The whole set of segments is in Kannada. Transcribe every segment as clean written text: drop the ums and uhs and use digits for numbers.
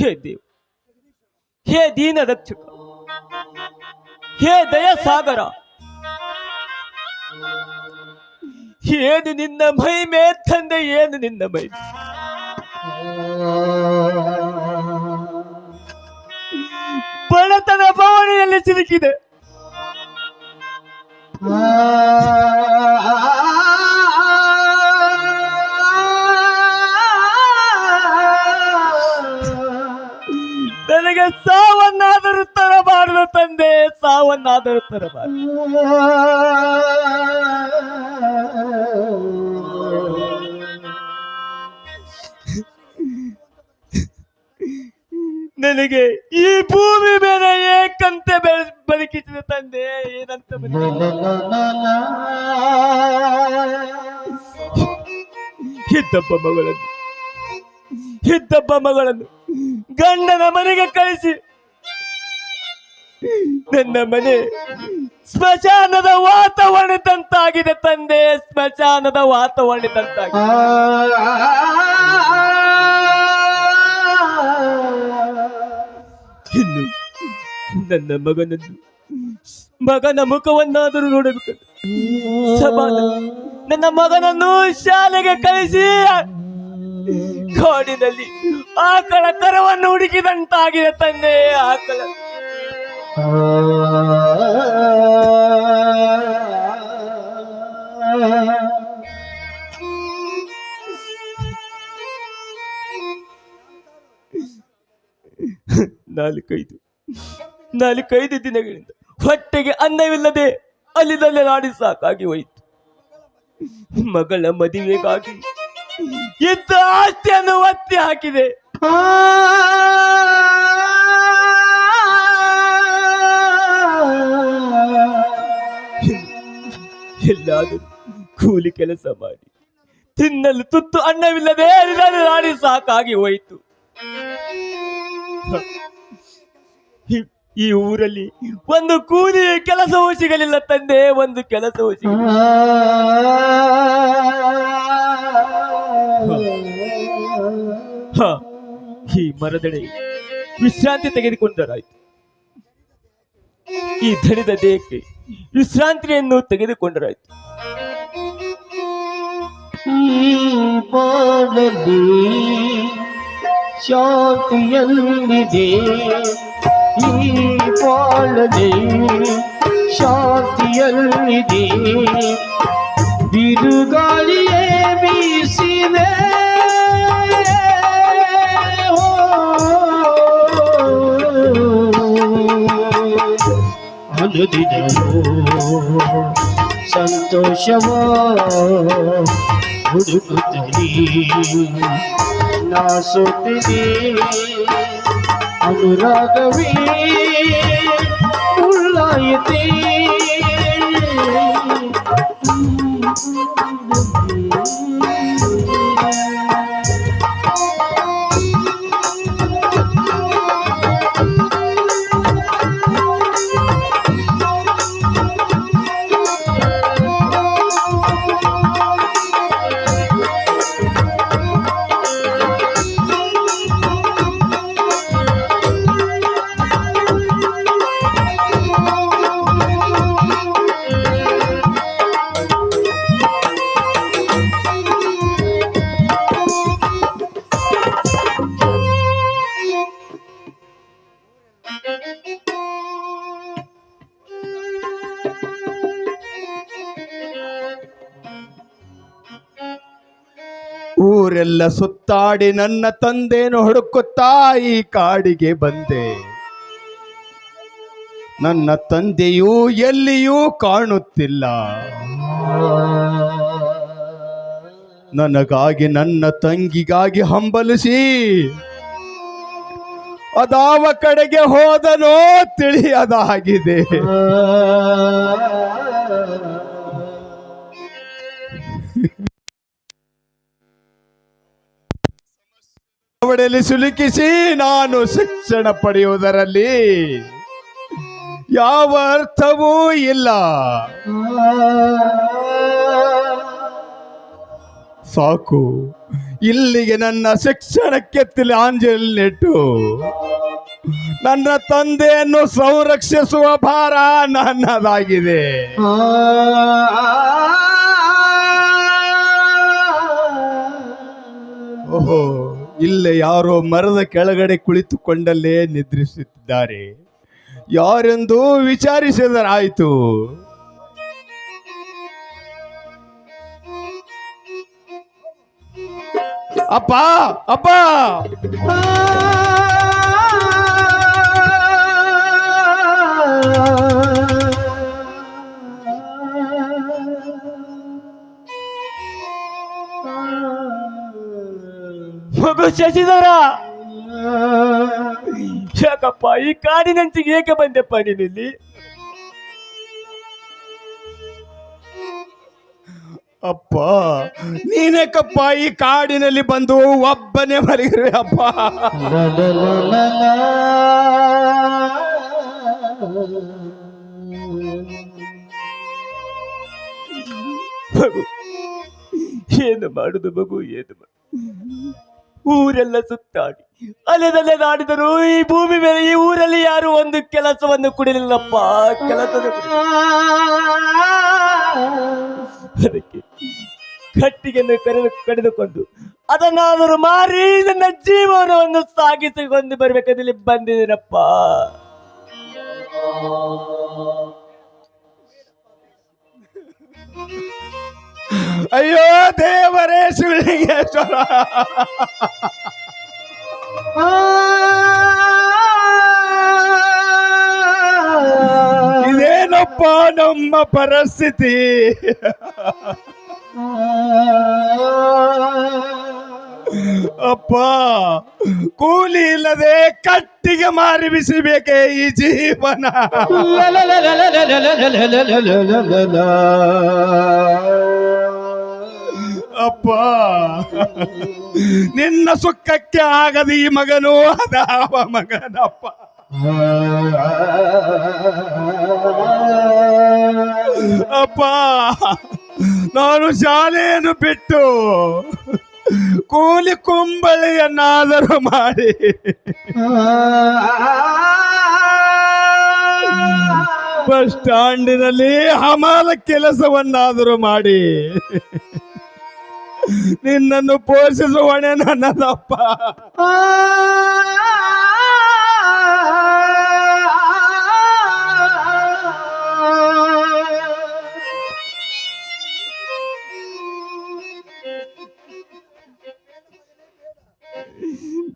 ಹೇ ದೇವ್, ಹೇ ದೀನ ರಕ್ಷಕ, ಹೇ ದಯಾ ಸಾಗರ, ಏನು ನಿನ್ನ ಮಹಿಮೆ ತಂದೆ, ಏನು ನಿನ್ನ ಮಹಿಮೆ. ಬಡತನ ಬವಣೆಯಲ್ಲಿ ಸಿಲುಕಿದೆ. ನನಗೆ ಸಾವನ್ನಾದರೂ ತರಬಾರದು ತಂದೆ, ಸಾವನ್ನಾದರೂ ತರಬಾರದು. ನನಗೆ ಈ ಭೂಮಿ ಮೇಲೆ ಏಕಂತೆ ಬದುಕಿಸಿದ ತಂದೆ, ಏನಂತ ಇದ್ದಬ್ಬ ಮಗಳನ್ನು ಗಂಡನ ಮನೆಗೆ ಕಳಿಸಿ ನನ್ನ ಮನೆ ಸ್ಮಶಾನದ ವಾತಾವರಣದಂತಾಗಿದೆ ತಂದೆ, ಸ್ಮಶಾನದ ವಾತಾವರಣದಂತಾಗಿದೆ. ಇನ್ನು ನನ್ನ ಮಗನ ಮುಖವನ್ನಾದರೂ ನೋಡಬೇಕು. ನನ್ನ ಮಗನನ್ನು ಶಾಲೆಗೆ ಕಳಿಸಿ ಕಾಡಿನಲ್ಲಿ ಆಕಳ ಕರವನ್ನು ಹುಡುಕಿದಂತಾಗಿದೆ ತಂದೆ, ಆಕಳ. ನಾಲ್ಕೈದು ದಿನಗಳಿಂದ ಹೊಟ್ಟೆಗೆ ಅನ್ನವಿಲ್ಲದೆ ಅಲ್ಲಿಂದಲೇ ನಾಡಿ ಸಾಕಾಗಿ ಹೋಯಿತು. ಮಗಳ ಮದುವೆಗಾಗಿ ಇದ್ದ ಆಸ್ತಿಯನ್ನು ಒತ್ತಿ ಹಾಕಿದೆ. ಎಲ್ಲಾದರೂ ಕೂಲಿ ಕೆಲಸ ಮಾಡಿ ತಿನ್ನಲು ತುತ್ತು ಅನ್ನವಿಲ್ಲದೆ ನಾಡಿ ಸಾಕಾಗಿ ಹೋಯಿತು. ಈ ಊರಲ್ಲಿ ಒಂದು ಕೂಲಿ ಕೆಲಸವೂ ಸಿಗಲಿಲ್ಲ ತಂದೆ, ಒಂದು ಕೆಲಸವೂ ಸಿಗಲಿಲ್ಲ. ಈ ಮರದಡೆ ವಿಶ್ರಾಂತಿ ತೆಗೆದುಕೊಂಡರಾಯ್ತು. ಈ ದಣಿದ ದೇಹಕ್ಕೆ ವಿಶ್ರಾಂತಿಯನ್ನು ತೆಗೆದುಕೊಂಡರಾಯ್ತು. ಶಾಂತಿಯಲ್ಲಿದೆ ಈ ಬಾಳದೆ, ಶಾಂತಿಯಲ್ಲಿದೆ ಬಿರುಗಾಳಿಯೇ ಬೀಸಿದೆ. ಅನುದಿನವೂ ಸಂತೋಷವೋ ಹುಡುಕುತ್ತಲೇ ನಾಸುತ್ತಿದೆ. ಅನುರಾಗವೇ ಉಳ್ಳಾಯಿತೆ. ಊರೆಲ್ಲ ಸುತ್ತಾಡಿ ನನ್ನ ತಂದೆಯನ್ನು ಹುಡುಕುತ್ತಾ ಈ ಕಾಡಿಗೆ ಬಂದೆ. ನನ್ನ ತಂದೆಯೂ ಎಲ್ಲಿಯೂ ಕಾಣುತ್ತಿಲ್ಲ. ನನಗಾಗಿ ನನ್ನ ತಂಗಿಗಾಗಿ ಹಂಬಲಿಸಿ ಅದಾವ ಕಡೆಗೆ ಹೋದನೋ ತಿಳಿಯದಾಗಿದೆ. ಅವಳಲ್ಲಿ ಸಿಲುಕಿಸಿ ನಾನು ಶಿಕ್ಷಣ ಪಡೆಯುವುದರಲ್ಲಿ ಯಾವ ಅರ್ಥವೂ ಇಲ್ಲ. ಸಾಕು, ಇಲ್ಲಿಗೆ ನನ್ನ ಶಿಕ್ಷಣಕ್ಕೆ ತಿಲಾಂಜಲಿಟ್ಟು ನನ್ನ ತಂದೆಯನ್ನು ಸಂರಕ್ಷಿಸುವ ಭಾರ ನನ್ನದಾಗಿದೆ. ಓಹೋ, ಇಲ್ಲೇ ಯಾರೋ ಮರದ ಕೆಳಗಡೆ ಕುಳಿತುಕೊಂಡಲ್ಲೇ ನಿದ್ರಿಸುತ್ತಿದ್ದಾರೆ. ಯಾರೆಂದು ವಿಚಾರಿಸಿದರಾಯಿತು. ಅಪ್ಪ, ಅಪ್ಪ, ಮಗು ಶಶಿಧರ, ಯಾಕಪ್ಪ ಈ ಕಾಡಿನಂಚಿಗೆ ಏಕೆ ಬಂದೆಪ್ಪ ನೀನಿಲ್ಲಿ? ಅಪ್ಪ, ನೀನೇಕಪ್ಪ ಈ ಕಾಡಿನಲ್ಲಿ ಬಂದು ಒಬ್ಬನೇ ಮಲಗಿರುವೆ ಅಪ್ಪ? ಮಗು, ಏನು ಮಾಡುದು ಮಗು, ಏನು ಊರೆಲ್ಲ ಸುತ್ತಾಡಿ ಅಲೆದಲೆದಾಡಿದರು. ಈ ಭೂಮಿ ಮೇಲೆ ಈ ಊರಲ್ಲಿ ಯಾರು ಒಂದು ಕೆಲಸವನ್ನು ಕುಡಿಲಿಲ್ಲಪ್ಪ, ಕೆಲಸದ ಅದಕ್ಕೆ ಕಟ್ಟಿಗೆಯನ್ನು ಕಡಿದುಕೊಂಡು ಅದನ್ನಾದರೂ ಮಾರಿ ನನ್ನ ಜೀವನವನ್ನು ಸಾಗಿಸಿಕೊಂಡು ಬರ್ಬೇಕಂತೇಳಿ ಬಂದಿದ್ದೀನಪ್ಪ. ಅಯ್ಯೋ ದೇವರೇ ಶಿವಲಿಂಗೇಶ್ವರ, ಇದೇನಪ್ಪ ನಮ್ಮ ಪರಿಸ್ಥಿತಿ? ಅಪ್ಪ, ಕೂಲಿ ಇಲ್ಲದೆ ಕಟ್ಟಿಗೆ ಮಾರಿ ಬಿಸಿಬೇಕೆ ಈ ಜೀವನ? ಅಪ್ಪ, ನಿನ್ನ ಸುಖಕ್ಕೆ ಆಗದ ಈ ಮಗನು ಅದಾವ ಮಗನಪ್ಪ. ಅಪ್ಪ, ನಾನು ಶಾಲೆಯನ್ನು ಬಿಟ್ಟು ಕೂಲಿ ಕುಂಬಳಿಯನ್ನಾದರೂ ಮಾಡಿ ಬಸ್ ಸ್ಟ್ಯಾಂಡಿನಲ್ಲಿ ಹಮಾಲ ಕೆಲಸವನ್ನಾದರೂ ಮಾಡಿ ನಿನ್ನನ್ನು ಪೋಷಿಸುವ ಹೊಣೆ ನನ್ನದಪ್ಪ.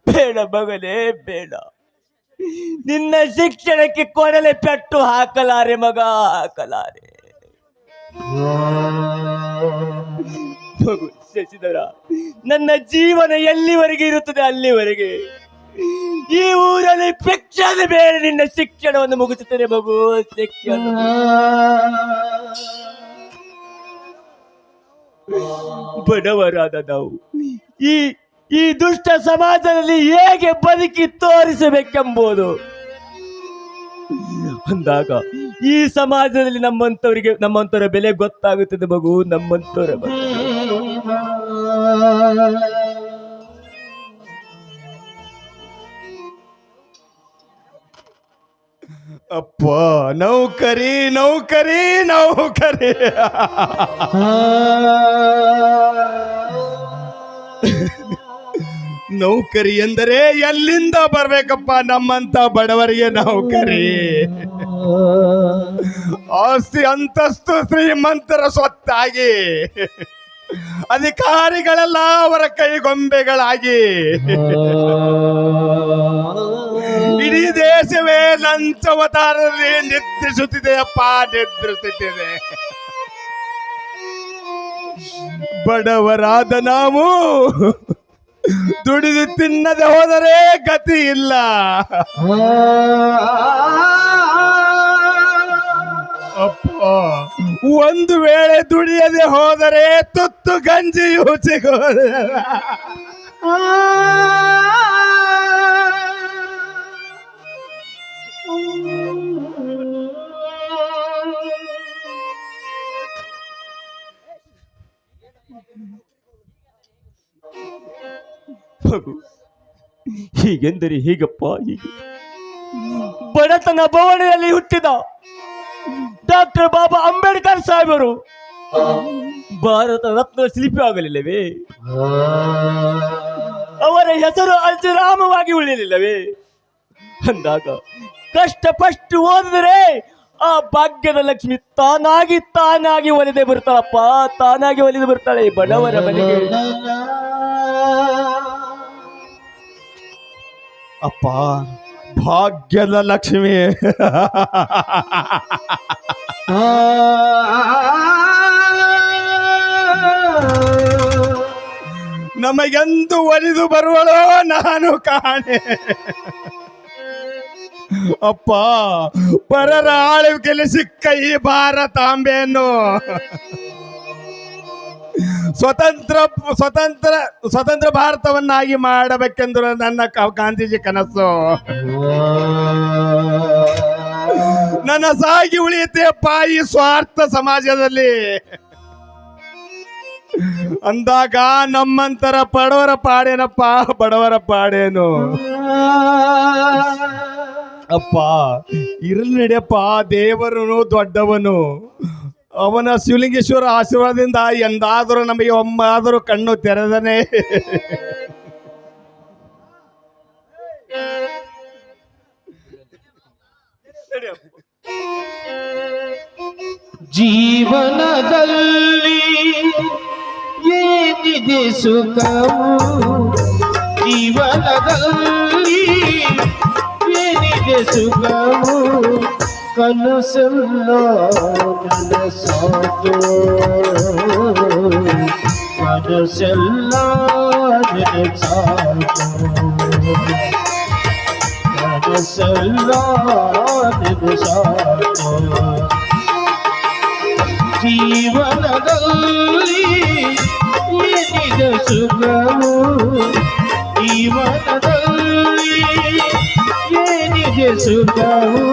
ಬೇಡ ಮಗನೇ, ಬೇಡ. ನಿನ್ನ ಶಿಕ್ಷಣಕ್ಕೆ ಕೊಡಲೆ ಪೆಟ್ಟು ಹಾಕಲಾರೆ ಮಗ, ಹಾಕಲಾರೆ. ಮಗು ಶಶಿಧರ, ನನ್ನ ಜೀವನ ಎಲ್ಲಿವರೆಗೆ ಇರುತ್ತದೆ ಅಲ್ಲಿವರೆಗೆ ಈ ಊರಲ್ಲಿ ಭಿಕ್ಷಾದ ಬೇರೆ ನಿನ್ನ ಶಿಕ್ಷಣವನ್ನು ಮುಗಿಸುತ್ತೇನೆ ಮಗು, ಶಿಕ್ಷಣ. ಬಡವರಾದ ನಾವು ಈ ದುಷ್ಟ ಸಮಾಜದಲ್ಲಿ ಹೇಗೆ ಬದುಕಿ ತೋರಿಸಬೇಕೆಂಬುದು ಅಂದಾಗ ಈ ಸಮಾಜದಲ್ಲಿ ನಮ್ಮಂತವರ ಬೆಲೆ ಗೊತ್ತಾಗುತ್ತದೆ ಮಗು, ನಮ್ಮಂತವರ ಅಪ್ಪ, ನೌಕರಿ ನೌಕರಿ ನೌಕರಿ. ನೌಕರಿ ಎಂದರೆ ಎಲ್ಲಿಂದ ಬರ್ಬೇಕಪ್ಪ ನಮ್ಮಂತ ಬಡವರಿಗೆ ನೌಕರಿ? ಆಸ್ತಿ ಅಂತಸ್ತು ಶ್ರೀಮಂತರ ಸ್ವತ್ತಾಗಿ, ಅಧಿಕಾರಿಗಳೆಲ್ಲ ಅವರ ಕೈಗೊಂಬೆಗಳಾಗಿ, ಇಡೀ ದೇಶವೇ ಲಂಚವತಾರದಲ್ಲಿ ನಿದ್ರಿಸುತ್ತಿದೆಯಪ್ಪ, ನಿದ್ರಿಸುತ್ತಿದೆ. ಬಡವರಾದ ನಾವು ದುಡಿದು ತಿನ್ನದೆ ಹೋದರೆ ಗತಿ ಇಲ್ಲ. ಅಪ್ಪ, ಒಂದು ವೇಳೆ ದುಡಿಯದೆ ಹೋದರೆ ತುತ್ತು ಗಂಜಿಯೂ ಸಿಗೋದಿಲ್ಲ. ಮಗು, ಹೀಗೆಂದರೆ ಹೀಗಪ್ಪ. ಹೀಗೆ ಬಡತನ ಭವನದಲ್ಲಿ ಹುಟ್ಟಿದ ಡಾಕ್ಟರ್ ಬಾಬಾ ಅಂಬೇಡ್ಕರ್ ಸಾಹೇಬರು ಭಾರತ ರತ್ನ ಶಿಲ್ಪಿ ಆಗಲಿಲ್ಲವೇ? ಅವರ ಹೆಸರು ಅಜರಾಮವಾಗಿ ಉಳಿಯಲಿಲ್ಲವೇ? ಅಂದಾಗ ಕಷ್ಟಪಟ್ಟು ಓದಿದರೆ ಆ ಭಾಗ್ಯದ ಲಕ್ಷ್ಮಿ ತಾನಾಗಿ ಒಲಿದೆ ಬರ್ತಾಳಪ್ಪ, ತಾನಾಗಿ ಒಲಿದು ಬರ್ತಾಳೆ ಬಡವರ ಮನೆಗೆ. ಅಪ್ಪ, ಭಾಗ್ಯದ ಲಕ್ಷ್ಮಿ. ನಮಗೆಂದು ಒಲಿದು ಬರುವಳೋ ನಾನು ಕಾಣೆ. ಅಪ್ಪ, ಪರರ ಆಳ್ವಿಕೆಯಲ್ಲಿ ಸಿಕ್ಕ ಈ ಭಾರತಾಂಬೆಯನ್ನು ಸ್ವತಂತ್ರ ಭಾರತವನ್ನಾಗಿ ಮಾಡಬೇಕೆಂದು ನನ್ನ ಗಾಂಧೀಜಿ ಕನಸು. ನನ್ನ ಸಾಗಿ ಉಳಿಯುತ್ತೆಯಪ್ಪ ಈ ಸ್ವಾರ್ಥ ಸಮಾಜದಲ್ಲಿ. ಅಂದಾಗ ನಮ್ಮಂತರ ಬಡವರ ಪಾಡೇನಪ್ಪ, ಬಡವರ ಪಾಡೇನು. ಅಪ್ಪ, ಇರಲಿ ನಡೆಯಪ್ಪ, ದೇವರನು ದೊಡ್ಡವನು. ಅವನ ಶಿವಲಿಂಗೇಶ್ವರ ಆಶೀರ್ವಾದದಿಂದ ಎಂದಾದರೂ ನಮಗೆ ಒಮ್ಮಾದರೂ ಕಣ್ಣು ತೆರೆದನೆ. ಜೀವನದಲ್ಲಿ ಏನಿದೆ ಸುಖವು, ಜೀವನದಲ್ಲಿ ಏನಿದೆ ಸುಖವು, ಕನಸೆಲ್ಲ ನನಸಾತು, ಕನಸೆಲ್ಲ ನನಸಾತು, ಕನಸೆಲ್ಲ ನನಸಾತು. ಜೀವನದಲ್ಲಿ ಏನಿದೆ ಸುಖವು, ಜೀವನದಲ್ಲಿ ಏನಿದೆ ಸುಖವು.